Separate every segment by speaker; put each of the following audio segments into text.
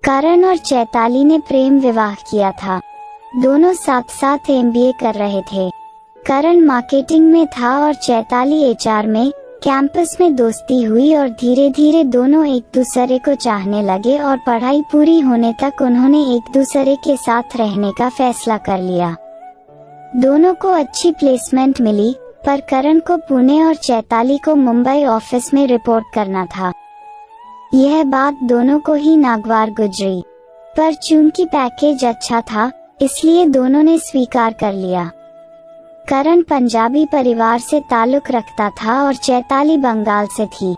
Speaker 1: करण और चैताली ने प्रेम विवाह किया था। दोनों साथ साथ एमबीए कर रहे थे। करण मार्केटिंग में था और चैताली एचआर में। कैंपस में दोस्ती हुई और धीरे धीरे दोनों एक दूसरे को चाहने लगे और पढ़ाई पूरी होने तक उन्होंने एक दूसरे के साथ रहने का फैसला कर लिया। दोनों को अच्छी प्लेसमेंट मिली, पर करण को पुणे और चैताली को मुंबई ऑफिस में रिपोर्ट करना था। यह बात दोनों को ही नागवार गुजरी, पर चूंकि पैकेज अच्छा था इसलिए दोनों ने स्वीकार कर लिया। करण पंजाबी परिवार से ताल्लुक रखता था और चैताली बंगाल से थी।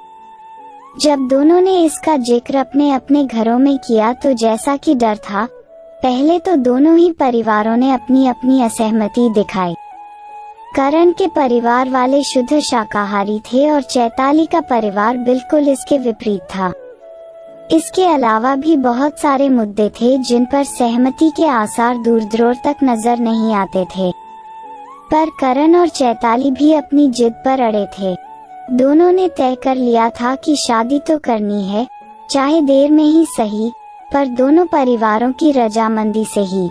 Speaker 1: जब दोनों ने इसका जिक्र अपने अपने घरों में किया तो जैसा कि डर था, पहले तो दोनों ही परिवारों ने अपनी अपनी असहमति दिखाई। करण के परिवार वाले शुद्ध शाकाहारी थे और चैताली का परिवार बिल्कुल इसके विपरीत था। इसके अलावा भी बहुत सारे मुद्दे थे जिन पर सहमति के आसार दूर दूर तक नजर नहीं आते थे, पर करण और चैताली भी अपनी जिद पर अड़े थे। दोनों ने तय कर लिया था कि शादी तो करनी है, चाहे देर में ही सही, पर दोनों परिवारों की रजामंदी से ही।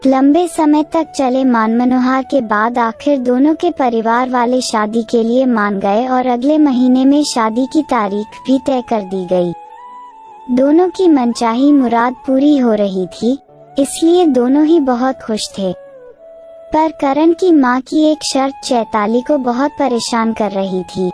Speaker 1: लंबे समय तक चले मानमनोहार के बाद आखिर दोनों के परिवार वाले शादी के लिए मान गए और अगले महीने में शादी की तारीख भी तय कर दी गई। दोनों की मनचाही मुराद पूरी हो रही थी, इसलिए दोनों ही बहुत खुश थे। पर करण की माँ की एक शर्त चैताली को बहुत परेशान कर रही थी।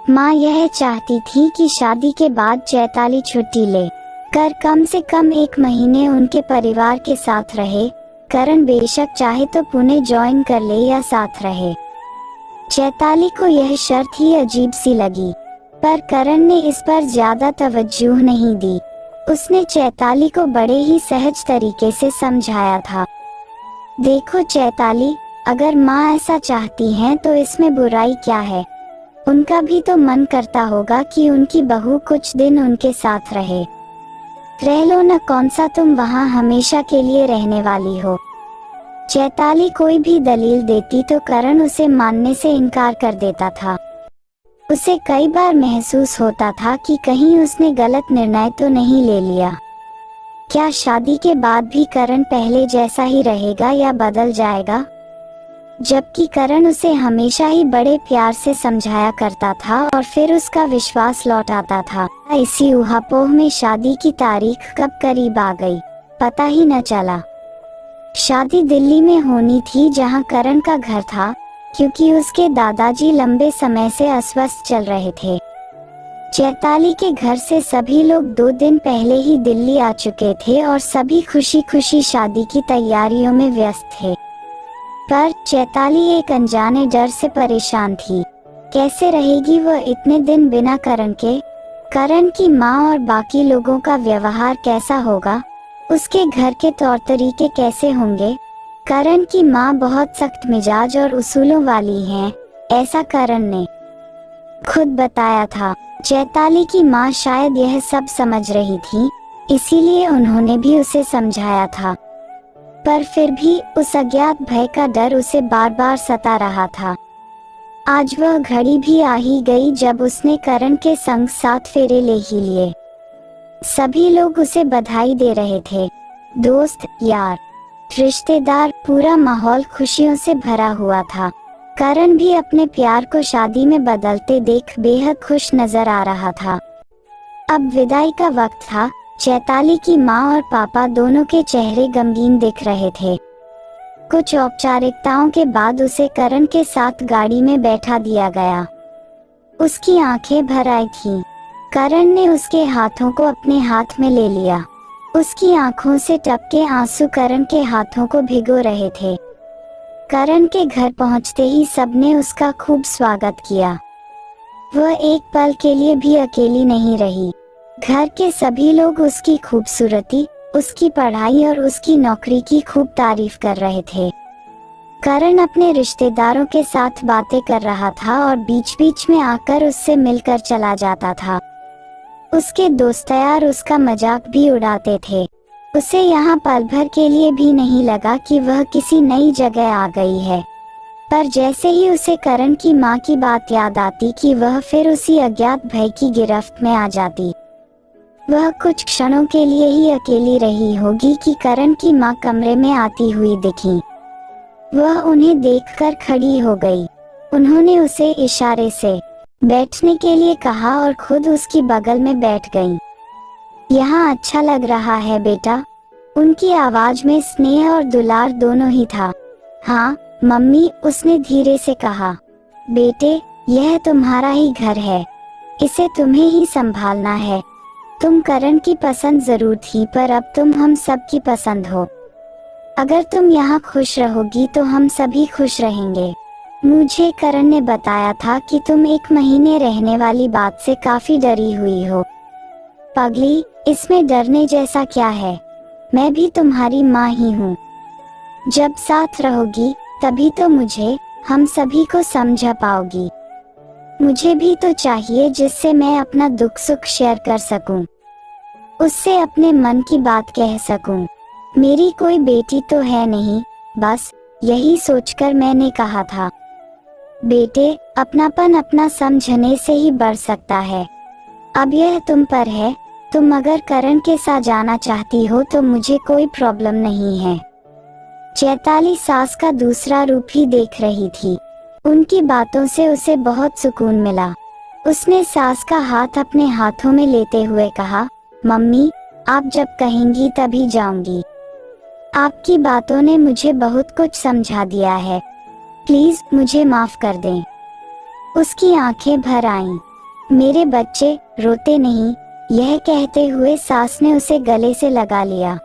Speaker 1: माँ यह चाहती थी कि शादी के बाद चैताली छुट्टी ले कर कम से कम 1 महीने उनके परिवार के साथ रहे। करण बेशक चाहे तो पुणे ज्वाइन कर ले या साथ रहे। चैताली को यह शर्त ही अजीब सी लगी, पर करण ने इस पर ज्यादा तवज्जो नहीं दी। उसने चैताली को बड़े ही सहज तरीके से समझाया था, देखो चैताली, अगर माँ ऐसा चाहती हैं तो इसमें बुराई क्या है। उनका भी तो मन करता होगा कि उनकी बहू कुछ दिन उनके साथ रहे। रह लो न, कौन सा तुम वहाँ हमेशा के लिए रहने वाली हो। चैताली कोई भी दलील देती तो करण उसे मानने से इनकार कर देता था। उसे कई बार महसूस होता था कि कहीं उसने गलत निर्णय तो नहीं ले लिया। क्या शादी के बाद भी करण पहले जैसा ही रहेगा या बदल जाएगा? जबकि करण उसे हमेशा ही बड़े प्यार से समझाया करता था और फिर उसका विश्वास लौट आता था। इसी ऊहापोह में शादी की तारीख कब करीब आ गई, पता ही न चला। शादी दिल्ली में होनी थी जहां करण का घर था, क्योंकि उसके दादाजी लंबे समय से अस्वस्थ चल रहे थे। चैताली के घर से सभी लोग 2 दिन पहले ही दिल्ली आ चुके थे और सभी खुशी खुशी शादी की तैयारियों में व्यस्त थे। पर चैताली एक अनजाने डर से परेशान थी। कैसे रहेगी वह इतने दिन बिना करण के? करण की माँ और बाकी लोगों का व्यवहार कैसा होगा? उसके घर के तौर तरीके कैसे होंगे? करण की माँ बहुत सख्त मिजाज और उसूलों वाली हैं, ऐसा करण ने खुद बताया था। चैताली की माँ शायद यह सब समझ रही थी, इसीलिए उन्होंने भी उसे समझाया था। पर फिर भी उस अज्ञात भय का डर उसे बार बार सता रहा था। आज वह घड़ी भी आ ही गई जब उसने करण के संग 7 फेरे ले ही लिए। सभी लोग उसे बधाई दे रहे थे। दोस्त, यार, रिश्तेदार, पूरा माहौल खुशियों से भरा हुआ था। करण भी अपने प्यार को शादी में बदलते देख बेहद खुश नजर आ रहा था। अब विदाई का वक्त था। चैताली की माँ और पापा दोनों के चेहरे गमगीन दिख रहे थे। कुछ औपचारिकताओं के बाद उसे करण के साथ गाड़ी में बैठा दिया गया। उसकी आंखें भर आई थीं। करण ने उसके हाथों को अपने हाथ में ले लिया। उसकी आंखों से टपके आंसू करण के हाथों को भिगो रहे थे। करण के घर पहुंचते ही सबने उसका खूब स्वागत किया। वह एक पल के लिए भी अकेली नहीं रही। घर के सभी लोग उसकी खूबसूरती, उसकी पढ़ाई और उसकी नौकरी की खूब तारीफ कर रहे थे। करण अपने रिश्तेदारों के साथ बातें कर रहा था और बीच बीच में आकर उससे मिलकर चला जाता था। उसके दोस्त यार उसका मजाक भी उड़ाते थे। उसे यहाँ पल भर के लिए भी नहीं लगा कि वह किसी नई जगह आ गई है। पर जैसे ही उसे करण की माँ की बात याद आती कि वह फिर उसी अज्ञात भय की गिरफ्त में आ जाती। वह कुछ क्षणों के लिए ही अकेली रही होगी कि करण की माँ कमरे में आती हुई दिखी। वह उन्हें देखकर खड़ी हो गई। उन्होंने उसे इशारे से बैठने के लिए कहा और खुद उसकी बगल में बैठ गईं। यहाँ अच्छा लग रहा है बेटा। उनकी आवाज में स्नेह और दुलार दोनों ही था। हाँ मम्मी, उसने धीरे से कहा। बेटे, यह तुम्हारा ही घर है, इसे तुम्हें ही संभालना है। तुम करण की पसंद जरूर थी, पर अब तुम हम सब की पसंद हो। अगर तुम यहाँ खुश रहोगी तो हम सभी खुश रहेंगे। मुझे करण ने बताया था कि तुम 1 महीने रहने वाली बात से काफी डरी हुई हो। पगली, इसमें डरने जैसा क्या है? मैं भी तुम्हारी माँ ही हूँ। जब साथ रहोगी तभी तो मुझे, हम सभी को समझ पाओगी। मुझे भी तो चाहिए जिससे मैं अपना दुख सुख शेयर कर सकूं, उससे अपने मन की बात कह सकूं। मेरी कोई बेटी तो है नहीं, बस यही सोचकर मैंने कहा था। बेटे, अपनापन अपना समझने से ही बढ़ सकता है। अब यह तुम पर है। तुम अगर करण के साथ जाना चाहती हो तो मुझे कोई प्रॉब्लम नहीं है। चैताली सास का दूसरा रूप ही देख रही थी। उनकी बातों से उसे बहुत सुकून मिला। उसने सास का हाथ अपने हाथों में लेते हुए कहा, मम्मी, आप जब कहेंगी तभी जाऊंगी। आपकी बातों ने मुझे बहुत कुछ समझा दिया है। प्लीज मुझे माफ कर दें। उसकी आंखें भर आईं। मेरे बच्चे, रोते नहीं। यह कहते हुए सास ने उसे गले से लगा लिया।